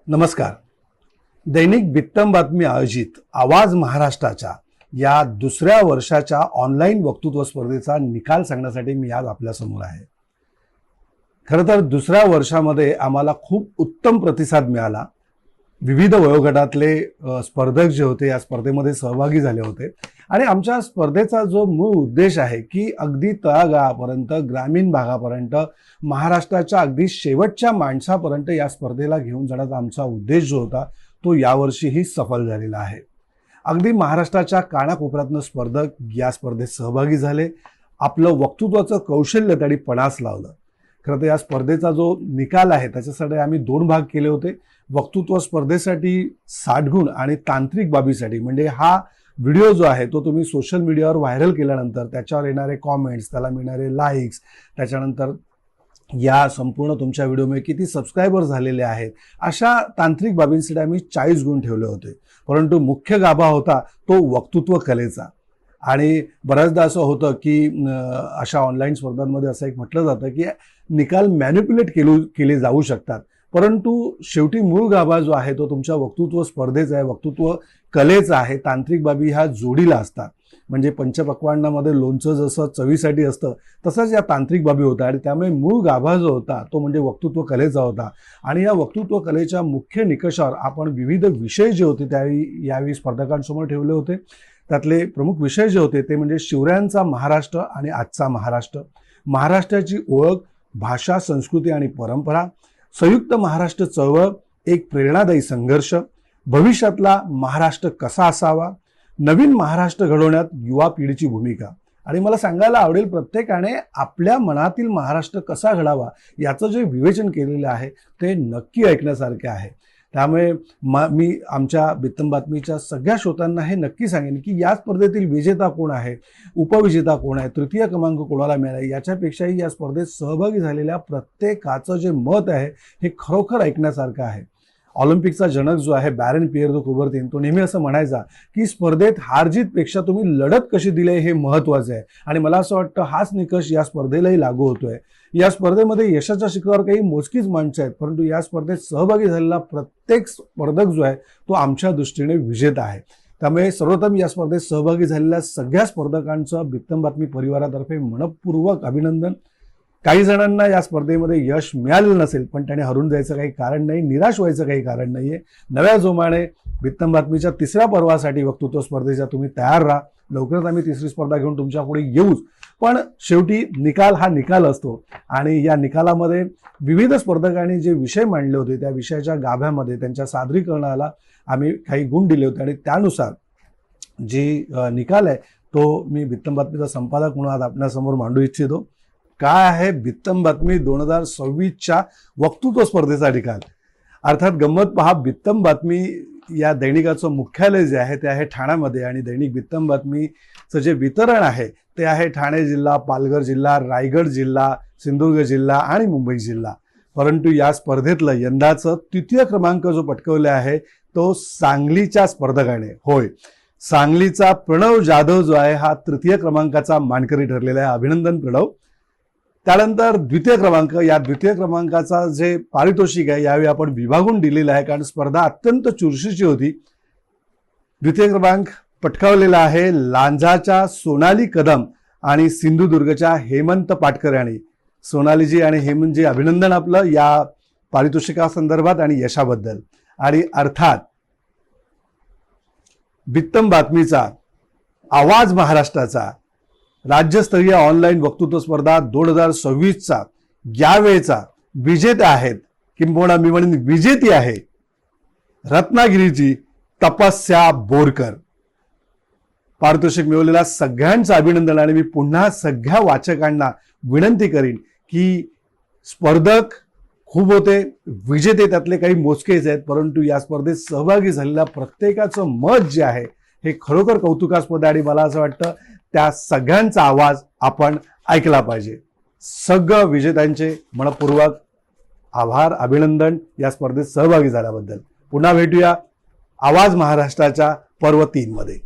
नमस्कार. दैनिक बित्तम बातमी आयोजित आवाज महाराष्ट्राच्या या दुसऱ्या वर्षाच्या ऑनलाईन वक्तृत्व स्पर्धेचा निकाल सांगण्यासाठी मी आज आपल्या समोर आहे. खरं तर दुसऱ्या वर्षामध्ये आम्हाला खूप उत्तम प्रतिसाद मिळाला. विविध वयोगटातले स्पर्धक जे होते या स्पर्धेमध्ये सहभागी झाले होते आणि आमच्या स्पर्धेचा जो मूळ उद्देश आहे की अगदी तळागाळापर्यंत, ग्रामीण भागापर्यंत, महाराष्ट्राच्या अगदी शेवटच्या माणसापर्यंत या स्पर्धेला घेऊन जाण्याचा आमचा उद्देश जो होता तो यावर्षीही सफल झालेला आहे. अगदी महाराष्ट्राच्या कानाकोपऱ्यातनं स्पर्धक या स्पर्धेत सहभागी झाले. आपलं वक्तृत्वाचं कौशल्य त्यांनी पणास लावलं. खरं तर या स्पर्धेचा जो निकाल आहे त्याच्यासाठी आम्ही 2 भाग केले होते. वक्तृत्व स्पर्धेसाठी 60 गुण आणि तांत्रिक बाबीसाठी, म्हणजे हा व्हिडिओ जो आहे तो तुम्ही सोशल मीडियावर व्हायरल केल्यानंतर त्याच्यावर येणारे कॉमेंट्स, त्याला मिळणारे लाईक्स, त्याच्यानंतर या संपूर्ण तुमच्या व्हिडिओमध्ये किती सबस्क्रायबर झालेले आहेत, अशा तांत्रिक बाबींसाठी आम्ही 40 गुण ठेवले होते. परंतु मुख्य गाभा होता तो वक्तृत्व कलेचा. आणि बऱ्याचदा असं होतं की अशा ऑनलाईन स्पर्धांमध्ये असं एक म्हटलं जातं की निकाल मॅनिप्युलेट केले जाऊ शकतात. परंतु शेवटी मूळ गाभा जो आहे तो तुमच्या वक्तृत्व स्पर्धेचा आहे, वक्तृत्व कलेचा आहे. तांत्रिक बाबी ह्या जोडीला असतात. म्हणजे पंचपक्वान्नामध्ये लोणचं जसं चवीसाठी असतं तसंच या तांत्रिक बाबी होता आणि त्यामुळे मूळ गाभा जो होता तो म्हणजे वक्तृत्व कलेचा होता. आणि या वक्तृत्व कलेच्या मुख्य निकषावर आपण विविध विषय जे होते त्यावेळी यावेळी स्पर्धकांसमोर ठेवले होते. त्यातले प्रमुख विषय जे होते ते म्हणजे शिवरायांचा महाराष्ट्र आणि आजचा महाराष्ट्र, महाराष्ट्राची ओळख, भाषा, संस्कृती आणि परंपरा, संयुक्त महाराष्ट्र चळवळ, एक प्रेरणादायी संघर्ष, भविष्यातला महाराष्ट्र कसा असावा, नवीन महाराष्ट्र घडवण्यात युवा पिढीची भूमिका. आणि मला सांगायला आवडेल, प्रत्येकाने आपल्या मनातील महाराष्ट्र कसा घडावा याचं जे विवेचन केलेलं आहे ते नक्की ऐकण्यासारखे आहे. त्यामुळे मी आमच्या बित्तम बातमीच्या सगळ्या श्रोत्यांना हे नक्की सांगेन की या स्पर्धेतील विजेता कोण आहे, उपविजेता कोण आहे, तृतीय क्रमांक कोणाला मिळाला, याच्यापेक्षाही या स्पर्धेत सहभागी झालेल्या प्रत्येकाचं जे मत आहे हे खरोखर ऐकण्यासारखं आहे. ऑलिम्पिकचा जनक जो आहे बॅरन पियर दो कुबर्तीन, तो नेहमी असं म्हणायचा की स्पर्धेत हारजीतपेक्षा तुम्ही लढत कशी दिली हे महत्त्वाचं आहे. आणि मला असं वाटतं हाच निकष या स्पर्धेलाही लागू होतोय. या स्पर्धेमध्ये यशाच्या शिखरावर काही मोजकीच माणसं आहेत, परंतु या स्पर्धेत सहभागी झालेला प्रत्येक स्पर्धक जो आहे तो आमच्या दृष्टीने विजेता आहे. त्यामुळे सर्वप्रथम या स्पर्धेत सहभागी झालेल्या सगळ्या स्पर्धकांचं बित्तम बातमी परिवारातर्फे मनपूर्वक अभिनंदन. काही जणांना या स्पर्धेमध्ये यश मिळालेलं नसेल, पण त्याने हरून जायचं काही कारण नाही, निराश व्हायचं काही कारण नाहीये. नव्या जोमाने बित्तम बातमीच्या 3ऱ्या पर्वासाठी वक्तृत्व स्पर्धेच्या तुम्ही तयार राहा. लवकरच आम्ही 3री स्पर्धा घेऊन तुमच्या पुढे येऊच. पण शेवटी निकाल हा निकाल असतो आणि या निकालामध्ये विविध स्पर्धकांनी जे विषय मांडले होते त्या विषयाच्या गाभ्यामध्ये त्यांच्या सादरीकरणाला आम्ही काही गुण दिले होते आणि त्यानुसार जी निकाल आहे तो मी बित्तम बातमीचा संपादक म्हणून आज आपल्यासमोर मांडू इच्छितो. काय आहे बित्तम बातमी 2026च्या वक्तृत्व स्पर्धेचा निकाल. अर्थात गंमत पहा, बित्तम बातमी या दैनिकाचं मुख्यालय जे आहे ते आहे ठाण्यामध्ये आणि दैनिक बित्तम बातमीचं जे वितरण आहे ते आहे ठाणे जिल्हा, पालघर जिल्हा, रायगड जिल्हा, सिंधुदुर्ग जिल्हा आणि मुंबई जिल्हा. परंतु या स्पर्धेतलं यंदाचं 3य क्रमांक जो पटकवला आहे तो सांगलीच्या स्पर्धकाने. होय, सांगलीचा प्रणव जाधव जो आहे हा 3य क्रमांकाचा मानकरी ठरलेला आहे. अभिनंदन प्रणव. त्यानंतर 2य क्रमांक, या 2य क्रमांकाचा जे पारितोषिक आहे यावेळी आपण विभागून दिलेलं आहे कारण स्पर्धा अत्यंत चुरशीची होती. 2य क्रमांक पटकावलेला आहे लांजाच्या सोनाली कदम आणि सिंधुदुर्गच्या हेमंत पाटकर यांनी. सोनालीजी आणि हेमंतजी, अभिनंदन आपलं या पारितोषिकासंदर्भात आणि यशाबद्दल. आणि अर्थात बित्तम बातमीचा, आवाज महाराष्ट्राचा राज्यस्तरीय ऑनलाईन वक्तृत्व स्पर्धा 2026चा यावेळेचा विजेता आहेत, किंबहुना मी म्हणेन विजेती आहे, रत्नागिरीची तपस्या बोरकर. पारितोषिक मिळवलेल्या सगळ्यांचं अभिनंदन. आणि मी पुन्हा सगळ्या वाचकांना विनंती करीन की स्पर्धक खूप होते, विजेते त्यातले काही मोजकेच आहेत, परंतु या स्पर्धेत सहभागी झालेल्या प्रत्येकाचं मत जे आहे हे खरोखर कौतुकास्पद आहे आणि मला असं वाटतं त्या सगळ्यांचा आवाज आपण ऐकला पाहिजे. सगळं विजेत्यांचे मनपूर्वक आभार, अभिनंदन या स्पर्धेत सहभागी झाल्याबद्दल. पुन्हा भेटूया आवाज महाराष्ट्राच्या पर्व 3 मध्ये.